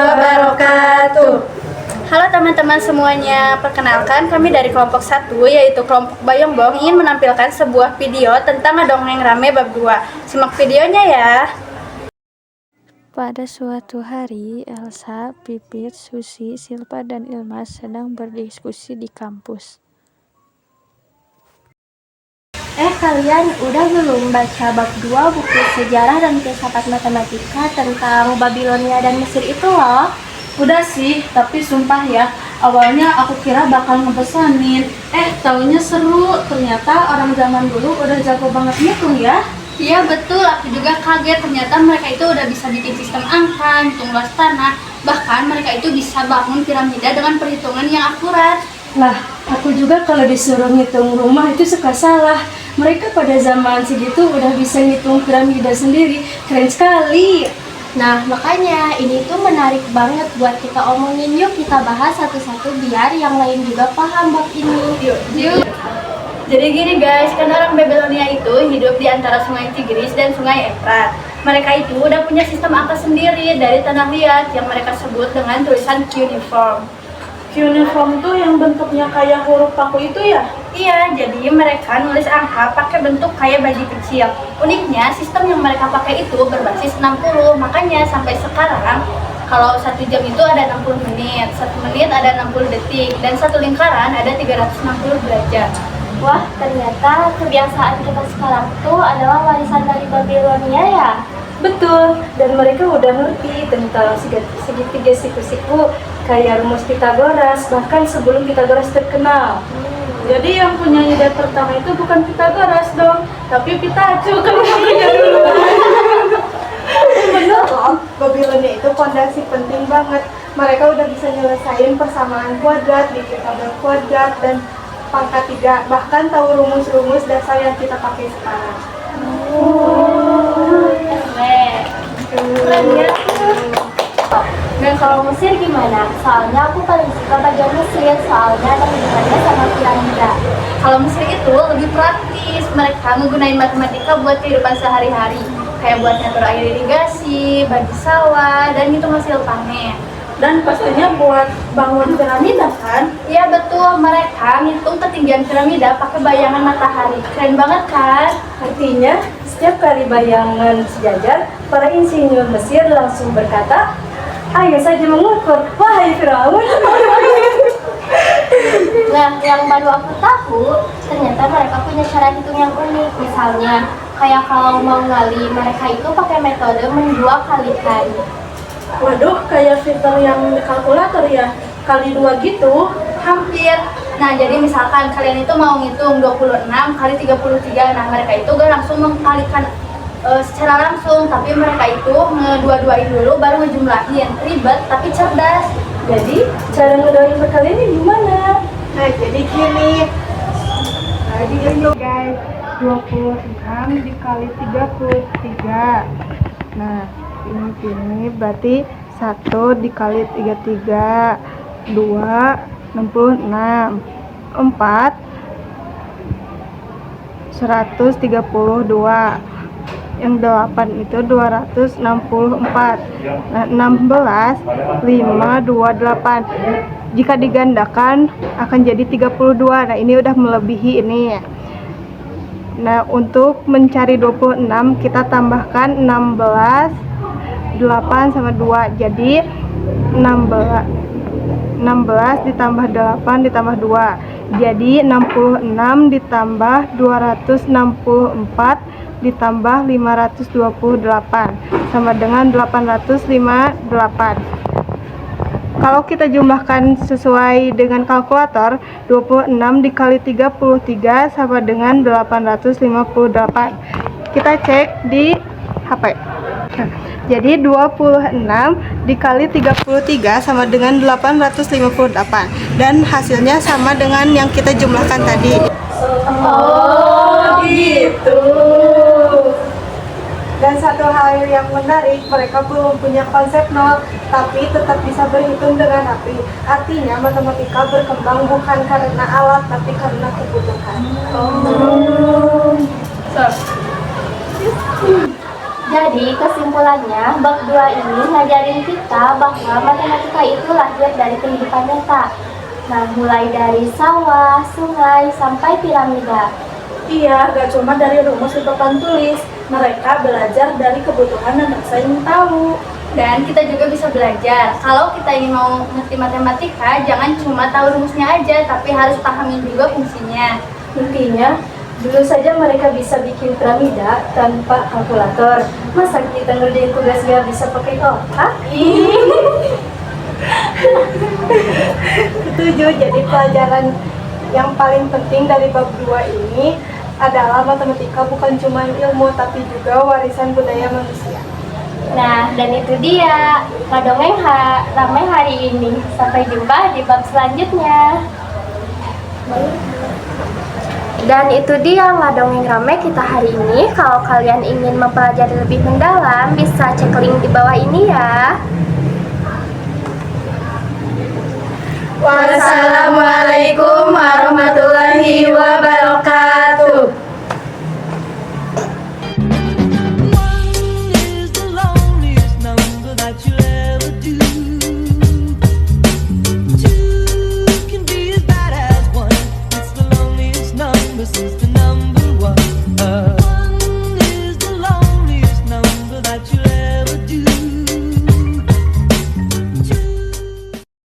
wabarakatuh. Halo teman-teman semuanya, perkenalkan kami dari kelompok 1 yaitu kelompok Bayongbong ingin menampilkan sebuah video tentang Dongeng Rame bab 2. Simak videonya ya. Pada suatu hari, Elsa, Pipit, Susi, Silpa, dan Ilmas sedang berdiskusi di kampus. Kalian udah belum baca bab 2 buku sejarah dan filsafat matematika tentang Babilonia dan Mesir itu loh? Udah sih, tapi sumpah ya, awalnya aku kira bakal ngepesanin. Taunya seru, ternyata orang zaman dulu udah jago banget ngitung ya. Iya betul, aku juga kaget ternyata mereka itu udah bisa bikin sistem angka, hitung luas tanah, bahkan mereka itu bisa bangun piramida dengan perhitungan yang akurat. Lah, aku juga kalau disuruh ngitung rumah itu suka salah. Mereka pada zaman segitu udah bisa ngitung piramida sendiri, keren sekali. Nah, makanya ini tuh menarik banget buat kita omongin. Yuk kita bahas satu-satu biar yang lain juga paham bab ini. Yuk. Jadi gini guys, kan orang Babilonia itu hidup di antara sungai Tigris dan sungai Efrat. Mereka itu udah punya sistem angka sendiri dari tanah liat yang mereka sebut dengan tulisan cuneiform. Cuneiform tuh yang bentuknya kayak huruf paku itu ya? Iya, jadi mereka nulis angka pakai bentuk kayak baji kecil. Uniknya, sistem yang mereka pakai itu berbasis 60, makanya sampai sekarang kalau 1 jam itu ada 60 menit, 1 menit ada 60 detik, dan 1 lingkaran ada 360 derajat. Wah, ternyata kebiasaan kita sekarang tuh adalah warisan dari Babilonia ya? Betul, dan mereka udah ngerti tentang segitiga siku-siku kayak rumus Pitagoras, bahkan sebelum Pitagoras terkenal. Jadi yang punya ide pertama itu bukan Pitagoras dong, tapi Pitacu kan punya dulu. Bener loh, Babilonia itu fondasi penting banget. Mereka udah bisa nyelesain persamaan kuadrat, bikin tabel kuadrat, dan pangkat 3, bahkan tahu rumus-rumus dasar yang kita pakai sekarang. Keren ya. Dan kalau Mesir gimana? Soalnya aku paling suka bagian Mesir, soalnya ada hubungannya sama piramida. Kalau Mesir itu lebih praktis, mereka menggunakan matematika buat kehidupan sehari-hari, kayak buat ngatur air irigasi, bagi sawah, dan hitung hasil panen. Dan pastinya buat bangun piramida kan? Iya betul, mereka ngitung ketinggian piramida pakai bayangan matahari. Keren banget kan? Artinya, setiap kali bayangan sejajar, para insinyur Mesir langsung berkata, ayo saja mengukur, wahai Firaun. Nah, yang baru aku tahu, ternyata mereka punya cara hitung yang unik. Misalnya, kayak kalau mau ngali, mereka itu pakai metode mendua kalikan. Waduh, kayak fitur yang di kalkulator ya, kali 2 gitu. Hampir. Nah, jadi misalkan kalian itu mau ngitung 26 kali 33, nah mereka itu gak langsung mengkalikan secara langsung, tapi mereka itu ngedua-duain dulu baru ngejumlahin. Ribet tapi cerdas. Jadi, cara ngedoain berkali ini gimana? Nah, jadi gini. Jadi ini guys, 26 dikali 33. Nah, ini berarti 1 dikali 33, 2, 66, 4, 132. Yang 8 itu 264. Nah, 16, 5, 2, 8. Jika digandakan akan jadi 32. Nah, ini udah melebihi ini. Nah, untuk mencari 26 kita tambahkan 16, 8 sama 2. Jadi 16 ditambah 8 ditambah 2. Jadi 66 ditambah 264 ditambah 528 sama dengan 858. Kalau kita jumlahkan sesuai dengan kalkulator, 26 dikali 33 sama dengan 858. Kita cek di HP. Jadi 26 dikali 33 sama dengan 858 dan hasilnya sama dengan yang kita jumlahkan tadi. Oh gitu. Dan satu hal yang menarik, mereka belum punya konsep nol, tapi tetap bisa berhitung dengan api. Artinya matematika berkembang bukan karena alat, tapi karena kebutuhan. Jadi kesimpulannya, bab 2 ini ngajarin kita bahwa matematika itu lahir dari kehidupan nyata. Nah, mulai dari sawah, sungai, sampai piramida. Iya, gak cuma dari rumus di papan tulis. Mereka belajar dari kebutuhan dan rasa ingin tahu. Dan kita juga bisa belajar. Kalau kita ingin mau ngerti matematika, jangan cuma tahu rumusnya aja, tapi harus pahamin juga fungsinya. Intinya, dulu saja mereka bisa bikin piramida tanpa kalkulator. Masa kita ngerjain tugas gak bisa pakai otak? Setuju, jadi pelajaran yang paling penting dari bab 2 ini adalah matematika bukan cuma ilmu tapi juga warisan budaya manusia. Nah, dan itu dia ngadongeng ramai hari ini. Sampai jumpa di bab selanjutnya. Dan itu dia ngadongeng rame kita hari ini. Kalau kalian ingin mempelajari lebih mendalam, bisa cek link di bawah ini ya. Wassalamualaikum warahmatullahi wabarakatuh.